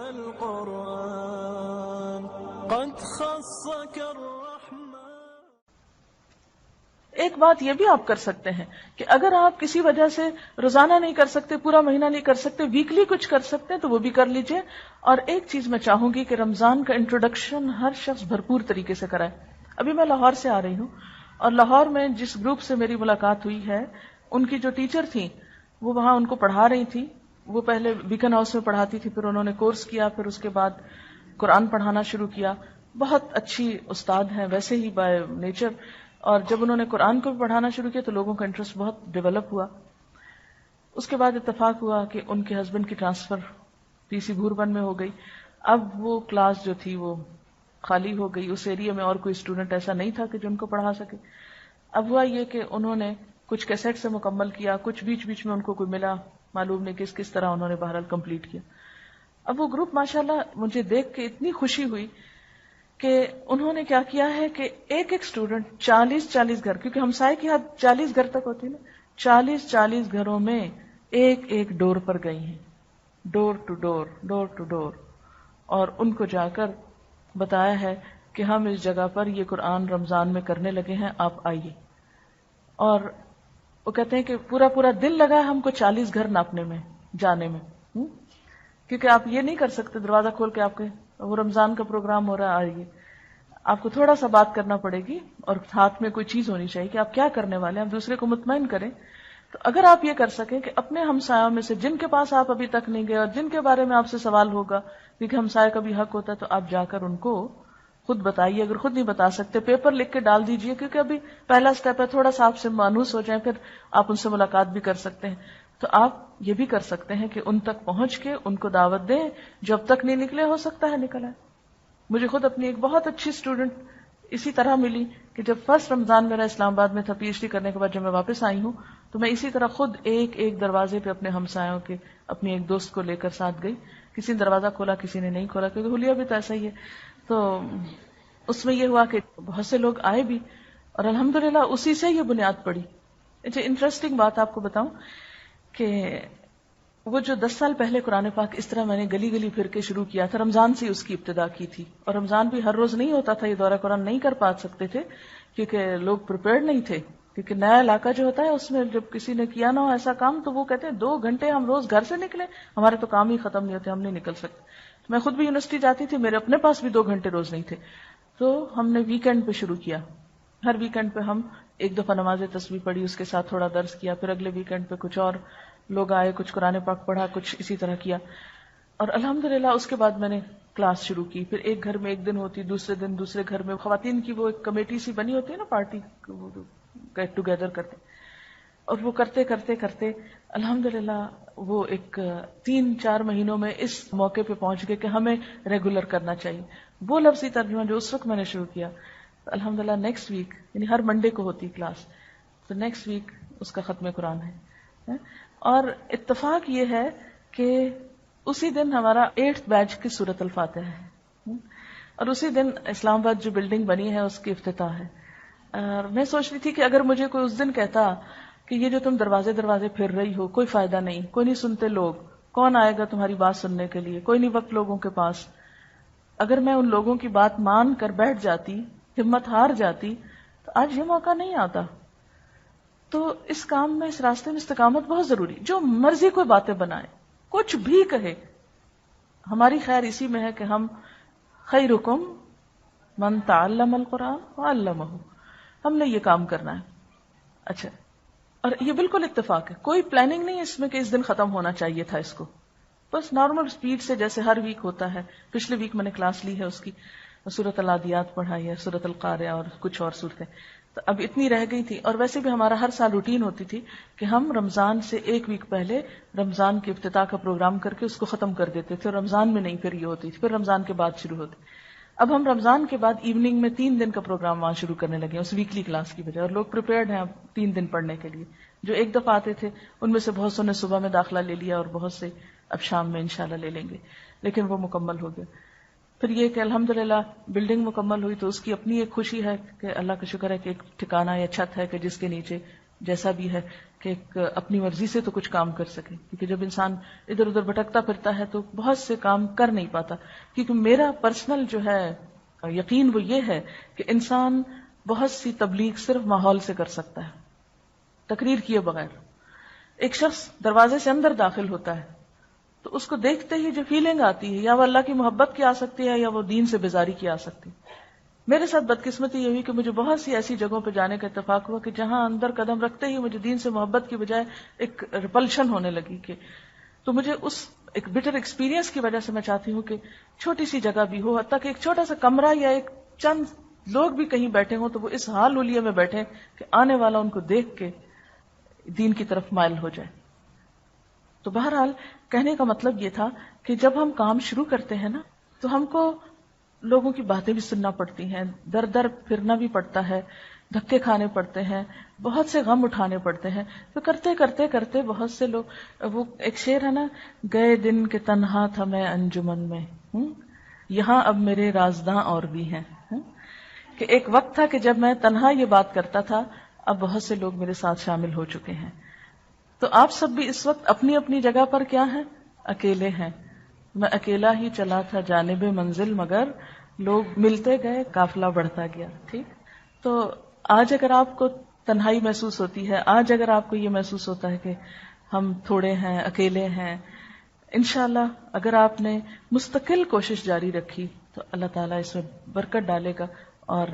القرآن قد خصك الرحمن. ایک بات یہ بھی آپ کر سکتے ہیں کہ اگر آپ کسی وجہ سے روزانہ نہیں کر سکتے، پورا مہینہ نہیں کر سکتے، ویکلی کچھ کر سکتے ہیں تو وہ بھی کر لیجئے. اور ایک چیز میں چاہوں گی کہ رمضان کا انٹروڈکشن ہر شخص بھرپور طریقے سے کرائے. ابھی میں لاہور سے آ رہی ہوں اور لاہور میں جس گروپ سے میری ملاقات ہوئی ہے ان کی جو ٹیچر تھیں وہ وہاں ان کو پڑھا رہی تھی. وہ پہلے بیکن ہاؤس میں پڑھاتی تھی، پھر انہوں نے کورس کیا، پھر اس کے بعد قرآن پڑھانا شروع کیا. بہت اچھی استاد ہیں ویسے ہی بائی نیچر، اور جب انہوں نے قرآن کو بھی پڑھانا شروع کیا تو لوگوں کا انٹرسٹ بہت ڈیولپ ہوا. اس کے بعد اتفاق ہوا کہ ان کے ہسبینڈ کی ٹرانسفر پی سی بھوربن میں ہو گئی. اب وہ کلاس جو تھی وہ خالی ہو گئی، اس ایریا میں اور کوئی اسٹوڈنٹ ایسا نہیں تھا کہ جو ان کو پڑھا سکے. اب ہوا یہ کہ انہوں نے کچھ کیسٹ سے مکمل کیا، کچھ بیچ بیچ میں ان کو کوئی ملا، معلوم نہیں کس طرح انہوں نے بہرحال کمپلیٹ کیا. اب وہ گروپ ماشاءاللہ مجھے دیکھ کے اتنی خوشی ہوئی کہ انہوں نے کیا کیا ہے کہ ایک ایک اسٹوڈنٹ 40 گھر، کیونکہ ہمسائے کی حد 40 گھر تک ہوتی نا، 40 گھروں میں ایک ایک ڈور پر گئی ہیں، ڈور ٹو ڈور، اور ان کو جا کر بتایا ہے کہ ہم اس جگہ پر یہ قرآن رمضان میں کرنے لگے ہیں، آپ آئیے. اور وہ کہتے ہیں کہ پورا دل لگا ہم کو 40 گھر ناپنے میں، جانے میں، کیونکہ آپ یہ نہیں کر سکتے دروازہ کھول کے آپ کے وہ رمضان کا پروگرام ہو رہا ہے آئیے. آپ کو تھوڑا سا بات کرنا پڑے گی اور ہاتھ میں کوئی چیز ہونی چاہیے کہ آپ کیا کرنے والے ہیں، آپ دوسرے کو مطمئن کریں. تو اگر آپ یہ کر سکیں کہ اپنے ہمسایوں میں سے جن کے پاس آپ ابھی تک نہیں گئے اور جن کے بارے میں آپ سے سوال ہوگا، کیونکہ ہمسائے کا بھی حق ہوتا ہے، تو آپ جا کر ان کو خود بتائیے. اگر خود نہیں بتا سکتے پیپر لکھ کے ڈال دیجئے، کیونکہ ابھی پہلا سٹیپ ہے، تھوڑا سا آپ سے مانوس ہو جائیں، پھر آپ ان سے ملاقات بھی کر سکتے ہیں. تو آپ یہ بھی کر سکتے ہیں کہ ان تک پہنچ کے ان کو دعوت دیں، جو اب تک نہیں نکلے ہو سکتا ہے نکل آئے. مجھے خود اپنی ایک بہت اچھی اسٹوڈنٹ اسی طرح ملی کہ جب فرسٹ رمضان میرا اسلام آباد میں تھا پی ایچ ڈی کرنے کے بعد جب میں واپس آئی ہوں تو میں اسی طرح خود ایک دروازے پہ اپنے ہمسایوں کے اپنی ایک دوست کو لے کر ساتھ گئی. کسی نے دروازہ کھولا، کسی نے نہیں کھولا، کیونکہ حلیہ بھی تو ایسا ہی ہے. تو اس میں یہ ہوا کہ بہت سے لوگ آئے بھی اور الحمدللہ اسی سے یہ بنیاد پڑی. اچھا انٹرسٹنگ بات آپ کو بتاؤں کہ وہ جو 10 سال پہلے قرآن پاک اس طرح میں نے گلی گلی پھر کے شروع کیا تھا، رمضان سے اس کی ابتدا کی تھی. اور رمضان بھی ہر روز نہیں ہوتا تھا، یہ دورہ قرآن نہیں کر پا سکتے تھے کیونکہ لوگ پریپیئرڈ نہیں تھے. کیونکہ نیا علاقہ جو ہوتا ہے اس میں جب کسی نے کیا نہ ہو ایسا کام تو وہ کہتے ہیں 2 گھنٹے ہم روز گھر سے نکلے، ہمارے تو کام ہی ختم نہیں ہوتے، ہم نہیں نکل سکتے. میں خود بھی یونیورسٹی جاتی تھی، میرے اپنے پاس بھی 2 گھنٹے روز نہیں تھے. تو ہم نے ویکینڈ پہ شروع کیا. ہر ویکینڈ پہ ہم ایک دفعہ نماز تسبیح پڑھی، اس کے ساتھ تھوڑا درس کیا، پھر اگلے ویکینڈ پہ کچھ اور لوگ آئے، کچھ قرآن پاک پڑھا، کچھ اسی طرح کیا. اور الحمدللہ اس کے بعد میں نے کلاس شروع کی. پھر ایک گھر میں ایک دن ہوتی، دوسرے دن دوسرے گھر میں خواتین کی وہ ایک کمیٹی سی بنی ہوتی ہے نا، پارٹی گیٹ ٹوگیدر کرتے. اور وہ کرتے کرتے کرتے الحمدللہ وہ ایک 3-4 مہینوں میں اس موقع پہ پہنچ گئے کہ ہمیں ریگولر کرنا چاہیے. وہ لفظی ترجمہ جو اس وقت میں نے شروع کیا، الحمدللہ نیکسٹ ویک یعنی ہر منڈے کو ہوتی کلاس، تو نیکسٹ ویک اس کا ختم قرآن ہے. اور اتفاق یہ ہے کہ اسی دن ہمارا 8th بیچ کی سورۃ الفاتحہ ہے، اور اسی دن اسلام آباد جو بلڈنگ بنی ہے اس کی افتتاح ہے. اور میں سوچ رہی تھی کہ اگر مجھے کوئی اس دن کہتا کہ یہ جو تم دروازے پھر رہی ہو کوئی فائدہ نہیں، کوئی نہیں سنتے لوگ، کون آئے گا تمہاری بات سننے کے لیے، کوئی نہیں وقت لوگوں کے پاس. اگر میں ان لوگوں کی بات مان کر بیٹھ جاتی، ہمت ہار جاتی، تو آج یہ موقع نہیں آتا. تو اس کام میں، اس راستے میں استقامت بہت ضروری. جو مرضی کوئی باتیں بنائے، کچھ بھی کہے، ہماری خیر اسی میں ہے کہ ہم خیرکم من تعلم القرآن وعلمہ، ہم نے یہ کام کرنا ہے. اچھا، اور یہ بالکل اتفاق ہے، کوئی پلاننگ نہیں اس میں کہ اس دن ختم ہونا چاہیے تھا اس کو، بس نارمل سپیڈ سے جیسے ہر ویک ہوتا ہے. پچھلے ویک میں نے کلاس لی ہے اس کی، سورۃ العادیات پڑھائی ہے، سورۃ القاریہ اور کچھ اور صورتیں. تو اب اتنی رہ گئی تھی. اور ویسے بھی ہمارا ہر سال روٹین ہوتی تھی کہ ہم رمضان سے 1 ویک پہلے رمضان کے افتتاح کا پروگرام کر کے اس کو ختم کر دیتے تھے. اور رمضان میں نہیں پھر یہ ہوتی تھی، پھر رمضان کے بعد شروع ہوتی. اب ہم رمضان کے بعد ایوننگ میں 3 دن کا پروگرام وہاں شروع کرنے لگے اس ویکلی کلاس کی بجائے. اور لوگ پریپیئرڈ ہیں اب 3 دن پڑھنے کے لیے. جو ایک دفعہ آتے تھے ان میں سے بہت سو نے صبح میں داخلہ لے لیا اور بہت سے اب شام میں انشاءاللہ لے لیں گے، لیکن وہ مکمل ہو گیا. پھر یہ کہ الحمدللہ بلڈنگ مکمل ہوئی تو اس کی اپنی ایک خوشی ہے کہ اللہ کا شکر ہے کہ ایک ٹھکانہ یا چھت ہے کہ جس کے نیچے جیسا بھی ہے کہ ایک اپنی مرضی سے تو کچھ کام کر سکے، کیونکہ جب انسان ادھر ادھر بھٹکتا پھرتا ہے تو بہت سے کام کر نہیں پاتا. کیونکہ میرا پرسنل جو ہے یقین وہ یہ ہے کہ انسان بہت سی تبلیغ صرف ماحول سے کر سکتا ہے، تقریر کیے بغیر. ایک شخص دروازے سے اندر داخل ہوتا ہے تو اس کو دیکھتے ہی جو فیلنگ آتی ہے، یا وہ اللہ کی محبت کی آ سکتی ہے یا وہ دین سے بیزاری کی آ سکتی ہے. میرے ساتھ بدقسمتی یہ ہوئی کہ مجھے بہت سی ایسی جگہوں پہ جانے کا اتفاق ہوا کہ جہاں اندر قدم رکھتے ہی مجھے دین سے محبت کی بجائے ایک ریپلشن ہونے لگی. کہ تو مجھے اس ایک بٹر ایکسپیرینس کی وجہ سے میں چاہتی ہوں کہ چھوٹی سی جگہ بھی ہو، حتیٰ کہ ایک چھوٹا سا کمرہ یا ایک چند لوگ بھی کہیں بیٹھے ہوں تو وہ اس حال حلیے میں بیٹھے کہ آنے والا ان کو دیکھ کے دین کی طرف مائل ہو جائے. تو بہرحال کہنے کا مطلب یہ تھا کہ جب ہم کام شروع کرتے ہیں نا تو ہم کو لوگوں کی باتیں بھی سننا پڑتی ہیں، در در پھرنا بھی پڑتا ہے، دھکے کھانے پڑتے ہیں، بہت سے غم اٹھانے پڑتے ہیں. تو کرتے کرتے کرتے بہت سے لوگ، وہ ایک شعر ہے نا، گئے دن کے تنہا تھا میں انجمن میں، یہاں اب میرے رازداں اور بھی ہیں. کہ ایک وقت تھا کہ جب میں تنہا یہ بات کرتا تھا، اب بہت سے لوگ میرے ساتھ شامل ہو چکے ہیں. تو آپ سب بھی اس وقت اپنی اپنی جگہ پر کیا ہیں؟ اکیلے ہیں. میں اکیلا ہی چلا تھا جانب منزل، مگر لوگ ملتے گئے قافلہ بڑھتا گیا. ٹھیک. تو آج اگر آپ کو تنہائی محسوس ہوتی ہے، آج اگر آپ کو یہ محسوس ہوتا ہے کہ ہم تھوڑے ہیں، اکیلے ہیں، انشاءاللہ اگر آپ نے مستقل کوشش جاری رکھی تو اللہ تعالیٰ اس میں برکت ڈالے گا اور